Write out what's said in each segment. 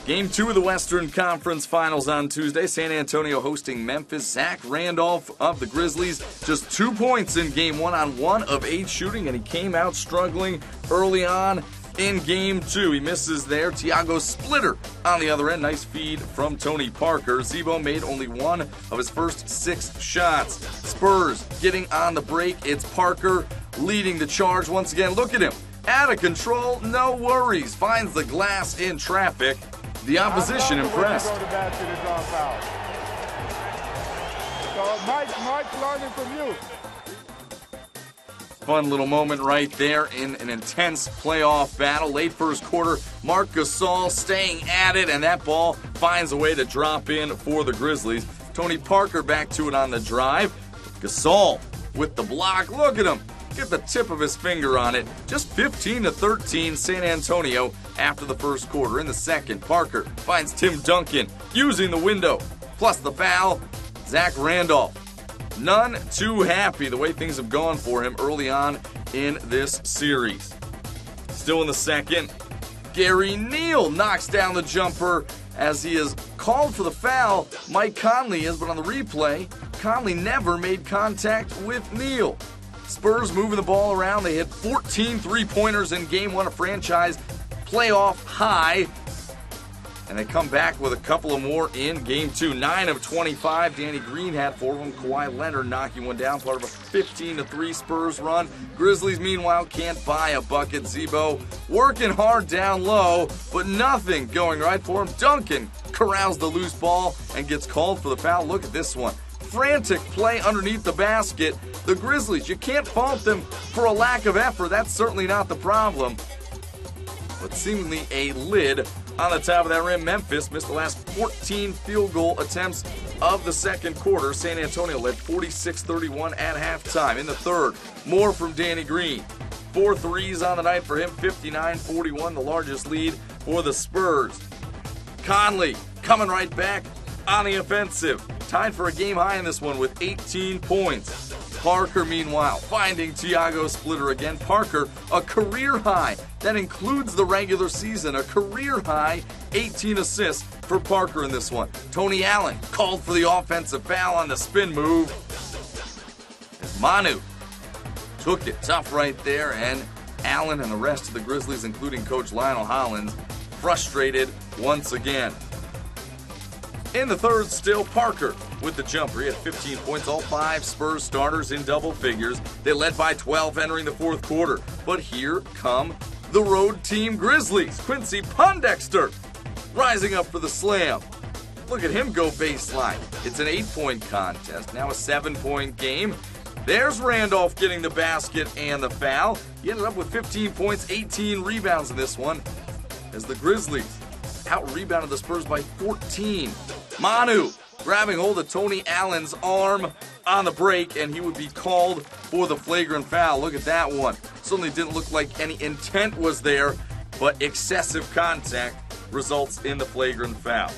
Game 2 of the Western Conference Finals on Tuesday. San Antonio hosting Memphis. Zach Randolph of the Grizzlies, just 2 points in Game 1 on 1 of 8 shooting, and he came out struggling early on in Game 2. He misses there. Tiago Splitter on the other end. Nice feed from Tony Parker. Zebo made only 1 of his first 6 shots. Spurs getting on the break. It's Parker leading the charge once again. Look at him. Out of control, no worries. Finds the glass in traffic. The opposition impressed. So Mike learning from you. Fun little moment right there in an intense playoff battle. Late first quarter, Marc Gasol staying at it, and that ball finds a way to drop in for the Grizzlies. Tony Parker back to it on the drive. Gasol with the block. Look at him. Get the tip of his finger on it. Just 15-13 San Antonio after the first quarter. In the second, Parker finds Tim Duncan using the window. Plus the foul, Zach Randolph. None too happy the way things have gone for him early on in this series. Still in the second, Gary Neal knocks down the jumper as he is called for the foul. Mike Conley is, but on the replay, Conley never made contact with Neal. Spurs moving the ball around. They hit 14 three-pointers in Game 1, a franchise playoff high. And they come back with a couple of more in Game 2. 9 of 25. Danny Green had 4 of them. Kawhi Leonard knocking one down, part of a 15-3 Spurs run. Grizzlies, meanwhile, can't buy a bucket. Zebo working hard down low, but nothing going right for him. Duncan corrals the loose ball and gets called for the foul. Look at this one. Frantic play underneath the basket. The Grizzlies, you can't fault them for a lack of effort. That's certainly not the problem. But seemingly a lid on the top of that rim. Memphis missed the last 14 field goal attempts of the second quarter. San Antonio led 46-31 at halftime. In the third, more from Danny Green. 4 threes on the night for him, 59-41, the largest lead for the Spurs. Conley coming right back on the offensive. Tied for a game high in this one with 18 points. Parker, meanwhile, finding Tiago Splitter again. Parker, a career high. That includes the regular season. A career high 18 assists for Parker in this one. Tony Allen called for the offensive foul on the spin move. As Manu took it tough right there, and Allen and the rest of the Grizzlies, including Coach Lionel Hollins, frustrated once again. In the third, still Parker with the jumper. He had 15 points, all 5 Spurs starters in double figures. They led by 12 entering the fourth quarter. But here come the road team Grizzlies. Quincy Pondexter rising up for the slam. Look at him go baseline. It's an 8-point contest, now a 7-point game. There's Randolph getting the basket and the foul. He ended up with 15 points, 18 rebounds in this one, as the Grizzlies out-rebounded the Spurs by 14. Manu grabbing hold of Tony Allen's arm on the break, and he would be called for the flagrant foul. Look at that one. Certainly didn't look like any intent was there, but excessive contact results in the flagrant foul.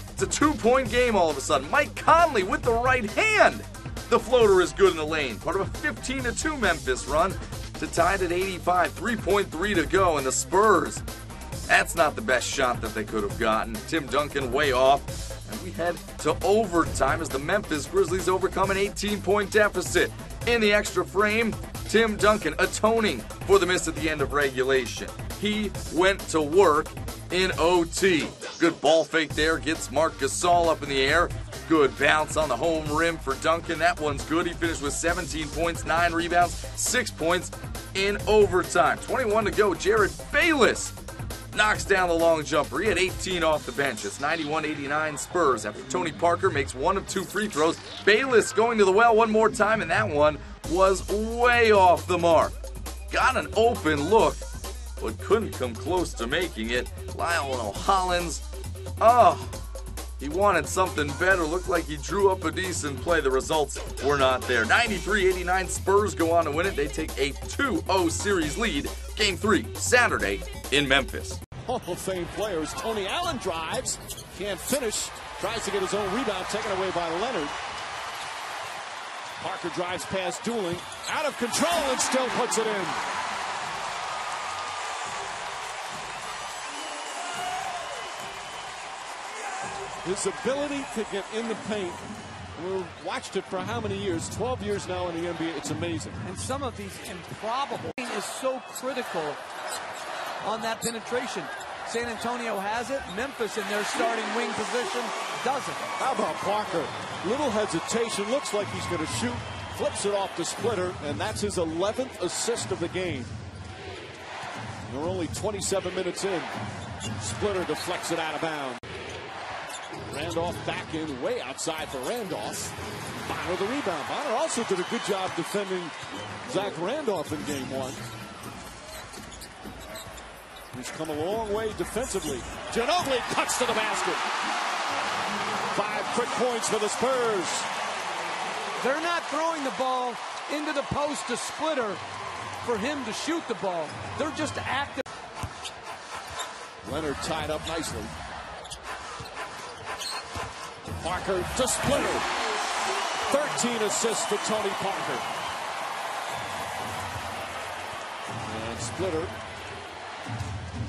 It's a 2-point game all of a sudden. Mike Conley with the right hand. The floater is good in the lane. Part of a 15-2 Memphis run to tie it at 85. 3.3 to go, and the Spurs, that's not the best shot that they could have gotten. Tim Duncan way off. And we head to overtime as the Memphis Grizzlies overcome an 18-point deficit. In the extra frame, Tim Duncan atoning for the miss at the end of regulation. He went to work in OT. Good ball fake there, gets Marc Gasol up in the air. Good bounce on the home rim for Duncan. That one's good. He finished with 17 points, 9 rebounds, 6 points in overtime. 21 to go. Jared Bayless knocks down the long jumper. He had 18 off the bench. It's 91-89 Spurs after Tony Parker makes 1 of 2 free throws. Bayless going to the well one more time, and that one was way off the mark. Got an open look, but couldn't come close to making it. Lionel Hollins, he wanted something better. Looked like he drew up a decent play. The results were not there. 93-89 Spurs go on to win it. They take a 2-0 series lead. Game 3, Saturday in Memphis. Hall of Fame players. Tony Allen drives, can't finish, tries to get his own rebound, taken away by Leonard. Parker drives past Dooling, out of control, and still puts it in. His ability to get in the paint. We've watched it for how many years? 12 years now in the NBA. It's amazing. And some of these improbable is so critical on that penetration. San Antonio has it. Memphis in their starting wing position doesn't. How about Parker? Little hesitation. Looks like he's going to shoot. Flips it off to Splitter, and that's his 11th assist of the game. We're only 27 minutes in. Splitter deflects it out of bounds. Randolph back in, way outside for Randolph. Bonner the rebound. Bonner also did a good job defending Zach Randolph in game one. He's come a long way defensively. Ginobili cuts to the basket. 5 quick points for the Spurs. They're not throwing the ball into the post to Splitter for him to shoot the ball. They're just active. Leonard tied up nicely. Parker to Splitter. 13 assists for Tony Parker. And Splitter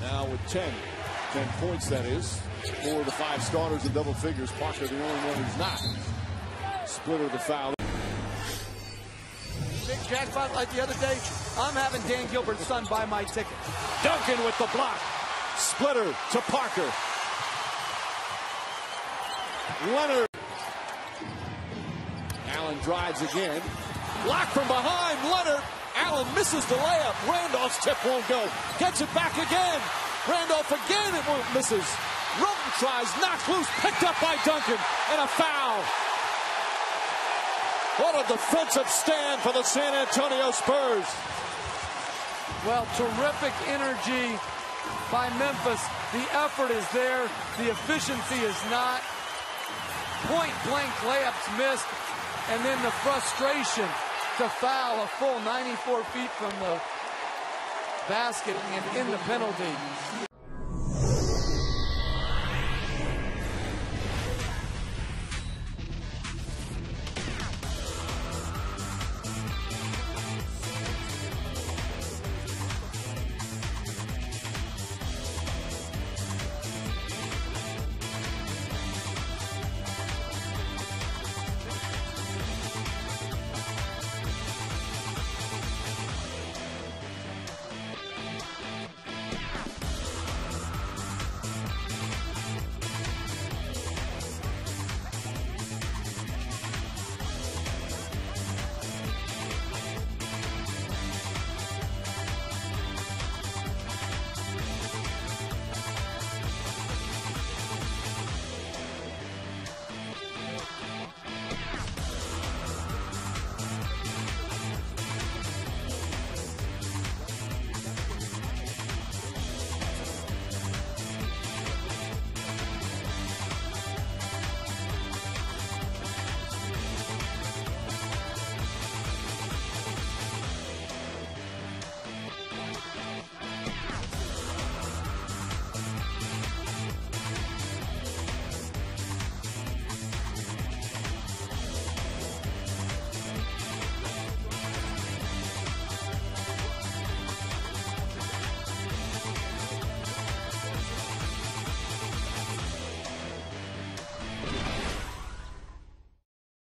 now with 10 points, that is. 4 of the 5 starters in double figures. Parker the only one who's not. Splitter the foul. Big jackpot like the other day. I'm having Dan Gilbert's son buy my ticket. Duncan with the block. Splitter to Parker. Leonard. Allen drives again. Block from behind. Leonard. Allen misses the layup. Randolph's tip won't go. Gets it back again. Randolph again. It won't. Misses. Roten tries. Knocked loose. Picked up by Duncan. And a foul. What a defensive stand for the San Antonio Spurs. Well, terrific energy by Memphis. The effort is there. The efficiency is not. Point-blank layups missed. And then the frustration to foul a full 94 feet from the basket and in the penalty.